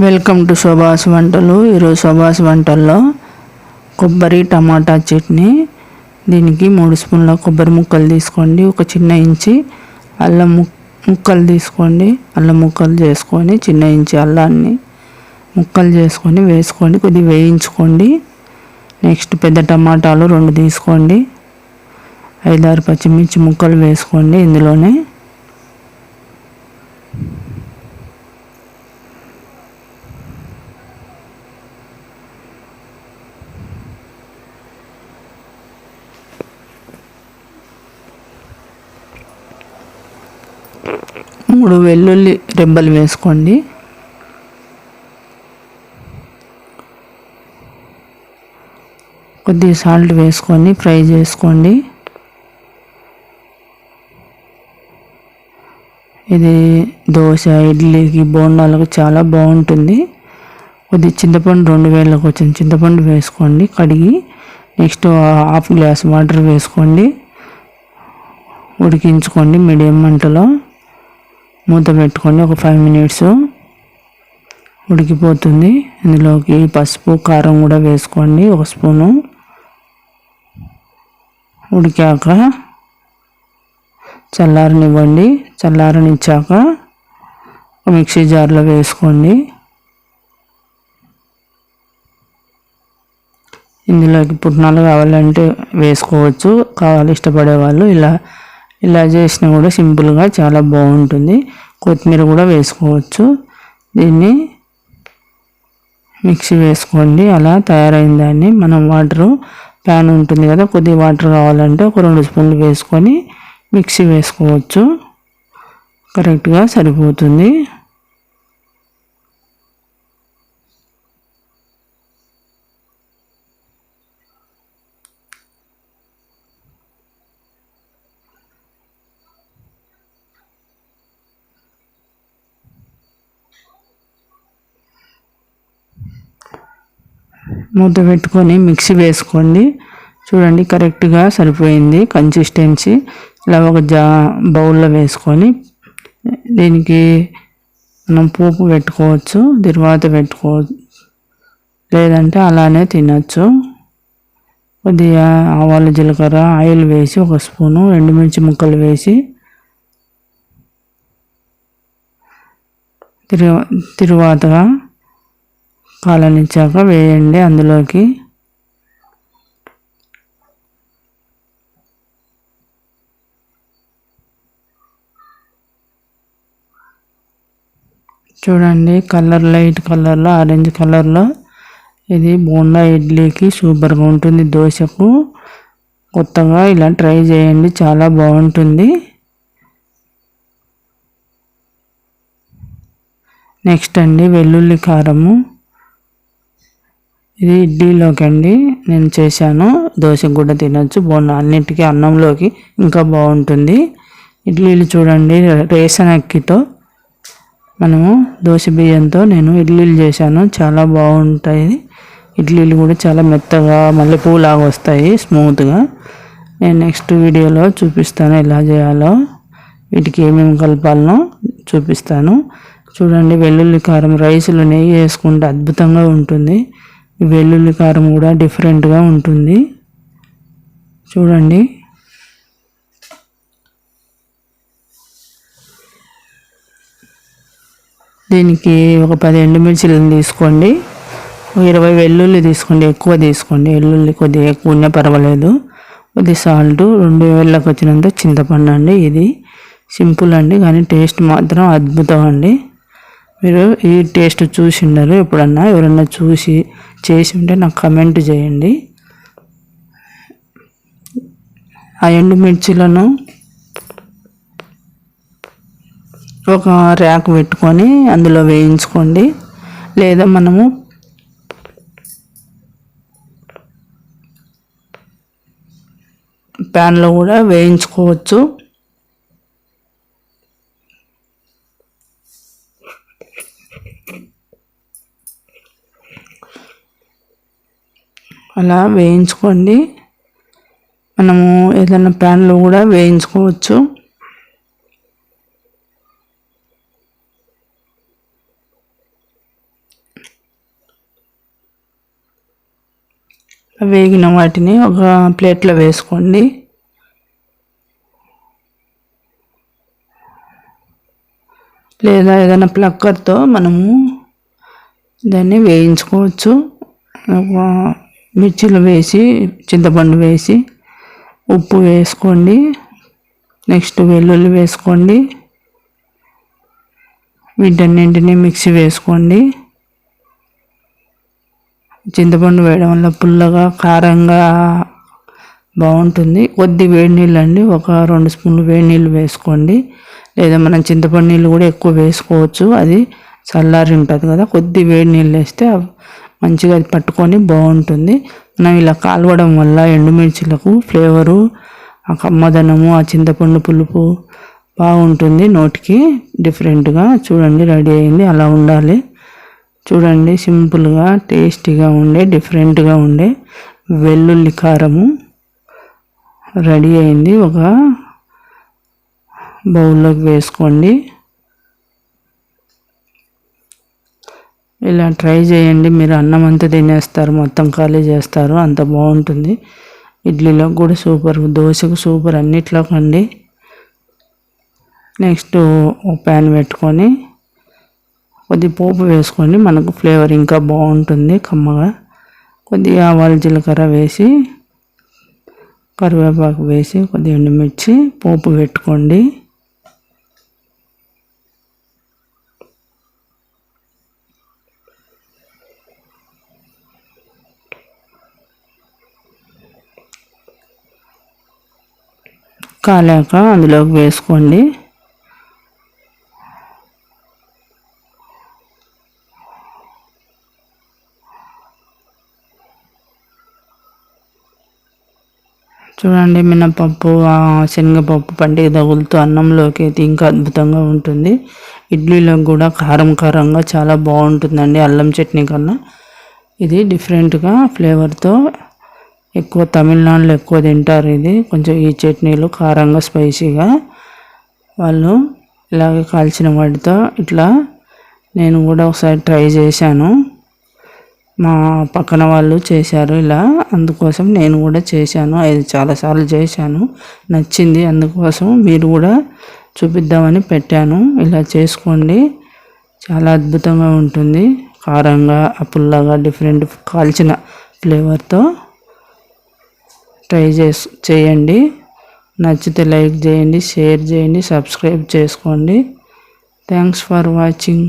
Welcome to శోభాస్ వంటలు. ఈరోజు శోభాస్ వంటల్లో కొబ్బరి టమాటా చట్నీ. దీనికి 3 స్పూన్ల కొబ్బరి ముక్కలు తీసుకోండి. ఒక చిన్న ఇంచి అల్లం ముక్కలు తీసుకోండి. అల్లం ముక్కలు చేసుకొని చిన్న ఇంచి అల్లాన్ని ముక్కలు చేసుకొని వేసుకోండి. కొద్దిగా వేయించుకోండి. నెక్స్ట్ పెద్ద టమాటాలు 2 తీసుకోండి. 5-6 పచ్చిమిర్చి ముక్కలు వేసుకోండి. ఇందులోనే 3 వెల్లుల్లి రెబ్బలు వేసుకోండి. కొద్దిగా సాల్ట్ వేసుకొని ఫ్రై చేసుకోండి. ఇది దోశ, ఇడ్లీకి, బోండాలకు చాలా బాగుంటుంది. కొద్దిగా చింతపండు 2 వేలకు వచ్చిన చింతపండు వేసుకోండి కడిగి. నెక్స్ట్ 1/2 గ్లాస్ వాటర్ వేసుకోండి. ఉడికించుకోండి మీడియం మంటలో. మూత పెట్టుకోండి. ఒక 5 మినిట్స్ ఉడికిపోతుంది. ఇందులోకి పసుపు, కారం కూడా వేసుకోండి 1 స్పూను. ఉడికాక చల్లారనివ్వండి. చల్లారనిచ్చాక మిక్సీ జార్లో వేసుకోండి. ఇందులోకి పుట్నాలు కావాలంటే వేసుకోవచ్చు. ఇష్టపడే వాళ్ళు ఇలా చేసినా కూడా సింపుల్గా చాలా బాగుంటుంది. కొత్తిమీర కూడా వేసుకోవచ్చు. దీన్ని మిక్సీ వేసుకోండి. అలా తయారైన దాన్ని మనం ప్యాన్ ఉంటుంది కదా, కొద్దిగా వాటర్ కావాలంటే ఒక 2 స్పూన్లు వేసుకొని మిక్సీ వేసుకోవచ్చు. కరెక్ట్గా సరిపోతుంది. మూత పెట్టుకొని మిక్సీ వేసుకోండి. చూడండి కరెక్ట్గా సరిపోయింది కన్సిస్టెన్సీ. ఇలా ఒక బౌల్లో వేసుకొని దీనికి మనం పోపు పెట్టుకోవచ్చు, తిరువాత పెట్టుకోవచ్చు, లేదంటే అలానే తినచ్చు. కొద్దిగా ఆవాలు, జీలకర్ర, ఆయిల్ వేసి 1 స్పూను ఎండుమిర్చి ముక్కలు వేసి తిరువాతగా కాలనిచ్చాక వేయండి. అందులోకి చూడండి లైట్ కలర్లో, ఆరెంజ్ కలర్లో. ఇది బోండా ఇడ్లీకి సూపర్గా ఉంటుంది. దోశకు కొత్తగా ఇలా ట్రై చేయండి, చాలా బాగుంటుంది. నెక్స్ట్ అండి వెల్లుల్లి కారము. ఇది ఇడ్లీలోకి అండి నేను చేశాను. దోశకు కూడా తినచ్చు, బోండా అన్నిటికీ అన్నంలోకి ఇంకా బాగుంటుంది. ఇడ్లీలు చూడండి రేషన్ అక్కితో, మనము దోశ బియ్యంతో నేను ఇడ్లీలు చేశాను. చాలా బాగుంటాయి. ఇడ్లీలు కూడా చాలా మెత్తగా మల్లెపూలాగా వస్తాయి, స్మూత్గా. నేను నెక్స్ట్ వీడియోలో చూపిస్తాను ఎలా చేయాలో, వీటికి ఏమేమి కలపాలనో చూపిస్తాను. చూడండి వెల్లుల్లి కారం రైస్లో నెయ్యి వేసుకుంటే అద్భుతంగా ఉంటుంది. వెల్లుల్లి కారం కూడా డిఫరెంట్గా ఉంటుంది. చూడండి దీనికి ఒక 10 ఎండుమిర్చిలను తీసుకోండి. 20 వెల్లుల్లి తీసుకోండి, ఎక్కువ తీసుకోండి. వెల్లుల్లి కొద్దిగా ఎక్కువ ఉన్నా పర్వాలేదు. కొద్దిగా సాల్ట్, 2 వేలకు వచ్చినంత చింతపండు అండి. ఇది సింపుల్ అండి, కానీ టేస్ట్ మాత్రం అద్భుతం అండి. మీరు ఈ టేస్ట్ చూసి ఉండరు ఎప్పుడన్నా. ఎవరన్నా చూసి చేసి ఉంటే నాకు కమెంట్ చేయండి. ఆ ఎండుమిర్చిలను ఒక ర్యాక్ పెట్టుకొని అందులో వేయించుకోండి, లేదా మనము ప్యాన్లో కూడా వేయించుకోవచ్చు. అలా వేయించుకోండి. మనము ఏదైనా ప్యాన్లో కూడా వేయించుకోవచ్చు. వేగిన వాటిని ఒక ప్లేట్లో వేసుకోండి. లేదా ఏదైనా ప్లక్కర్తో మనము దాన్ని వేయించుకోవచ్చు. మిర్చిలు వేసి చింతపండు వేసి ఉప్పు వేసుకోండి. నెక్స్ట్ వెల్లుల్లి వేసుకోండి. వీటన్నింటినీ మిక్సీ వేసుకోండి. చింతపండు వేయడం వల్ల పుల్లగా కారంగా బాగుంటుంది. కొద్ది వేడి నీళ్ళు అండి, ఒక 2 స్పూన్లు వేడి నీళ్ళు వేసుకోండి. లేదా మనం చింతపండు నీళ్ళు కూడా ఎక్కువ వేసుకోవచ్చు, అది చల్లారి ఉంటుంది కదా. కొద్ది వేడి నీళ్ళు వేస్తే మంచిగా అది పట్టుకొని బాగుంటుంది. మనం ఇలా కాలవడం వల్ల ఎండుమిర్చిలకు ఫ్లేవరు, ఆ కమ్మదనము, ఆ చింతపండు పులుపు బాగుంటుంది. నోటికి డిఫరెంట్గా చూడండి రెడీ అయింది. అలా ఉండాలి. చూడండి సింపుల్గా టేస్టీగా ఉండే డిఫరెంట్గా ఉండే వెల్లుల్లి కారము రెడీ అయింది. ఒక బౌల్లోకి వేసుకోండి. ఇలా ట్రై చేయండి. మీరు అన్నం అంతా తినేస్తారు, మొత్తం ఖాళీ చేస్తారు, అంత బాగుంటుంది. ఇడ్లీలో కూడా సూపర్, దోశకు సూపర్, అన్నిట్లో కండి. నెక్స్ట్ ఒక ప్యాన్ పెట్టుకొని కొద్ది పోపు వేసుకోండి, మనకు ఫ్లేవర్ ఇంకా బాగుంటుంది కమ్మగా. కొద్దిగా ఆవాలు జీలకర్ర వేసి కరివేపాకు వేసి కొద్దిగా ఎండుమిర్చి పోపు పెట్టుకోండి. కాలాక అందులోకి వేసుకోండి. చూడండి మినపప్పు, శనగపప్పు పంటికి తగులుతూ అన్నంలోకి అయితే ఇంకా అద్భుతంగా ఉంటుంది. ఇడ్లీలోకి కూడా కారం కారంగా చాలా బాగుంటుందండి. అల్లం చట్నీ కన్నా ఇది డిఫరెంట్గా ఫ్లేవర్తో ఎక్కువ తమిళనాడులో ఎక్కువ తింటారు. ఇది కొంచెం ఈ చట్నీలు కారంగా స్పైసీగా వాళ్ళు ఇలాగే కాల్చిన వాటితో ఇట్లా నేను కూడా ఒకసారి ట్రై చేశాను. మా పక్కన వాళ్ళు చేశారు ఇలా, అందుకోసం నేను కూడా చేశాను. అది చాలాసార్లు చేశాను, నచ్చింది. అందుకోసం మీరు కూడా చూపిద్దామని పెట్టాను. ఇలా చేసుకోండి, చాలా అద్భుతంగా ఉంటుంది. కారంగా పుల్లగా డిఫరెంట్ కాల్చిన ఫ్లేవర్తో ట్రై చేయండి. నచ్చితే లైక్ చేయండి, షేర్ చేయండి, సబ్స్క్రైబ్ చేసుకోండి. Thanks for watching.